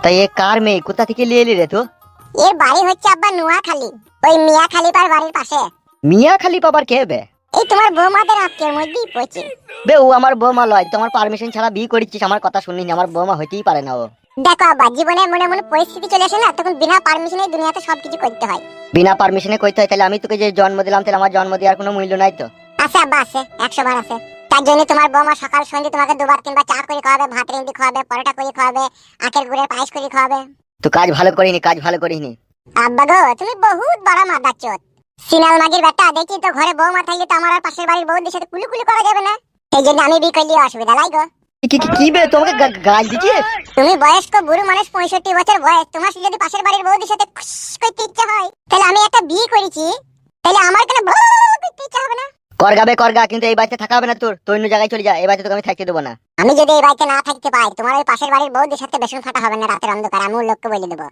তাই এ কার মেয়ে, কোথা থেকে নিয়ে এলি রে? তো এর বাড়ি হচ্ছে আব্বা নোয়াখালী, ওই মিয়া খালিপার বাড়ির পাশে। মিয়া খালি পাবার কে বে? এই তোমার বৌমাদের আত্মীয়র মধ্যেই পড়ছে। বে ও আমার বৌমা লয়, তোমার পারমিশন ছাড়া বিয়ে করেছিস, আমার কথা শুনিনি, আমার বৌমা হইতেই পারে না ও। দেখো আব্বা, জীবনে মনে মনে পরিস্থিতি চলে আসে না, তখন বিনা পারমিশনে দুনিয়াতে সবকিছু করতে হয়। বিনা পারমিশনে কইতে হয়? তাহলে আমি তোকে যে জন্ম দিলাম, তাহলে আমার জন্ম দেওয়ার কোনো মূল্য নাই তো? আছে আব্বা, আছে, 100 বার আছে। তার জন্য তোমার বৌমা সকাল সন্ধ্যে তোমাকে 2 বার 3 বার চা করে খাওয়াবে, ভাত রেঁধে খাওয়াবে, পরোটা করে খাওয়াবে, আখের গুড়ের পায়েস করে খাওয়াবে। তো কাজ ভালো করিনি, কাজ ভালো করিনি। আব্বা গো, তুমি বহুত বড় মাদারচোদ। সিনাল মাগির বেটা, দেখি তো ঘরে বৌমা থাকলে তো আমার আর পাশের বাড়ির বউদের সাথে কুলুকুলু করা যাবে না। সেই জন্য আমি বিয়ে করলে অসুবিধা নাই গো। কি বে, তোমাকে গাল দিছিস? তুমি বয়স্ক বুড়ো মানুষ, 65 বছর বয়স, তোমার যদি পাশের বাড়ির বউদের সাথে খুশ করতে ইচ্ছা হয়, তাহলে আমি একটা বিয়ে করেছি, তাহলে আমার কেন করতে ইচ্ছা হবে না? করগা, কিন্তু এই বাড়িতে থাকা হবে না তোর, তো অন্য জায়গায় চলে যা, এই বাড়িতে তোকে আমি থাকতে দেবো না। আমি যদি এই বাড়িতে না থাকতে পাই, তোমার ওই পাশের বাড়ির বউদের সাথে বেসন ফাটা হবে না রাতের অন্ধকার, আমি ওর লোককে বলে দেবো।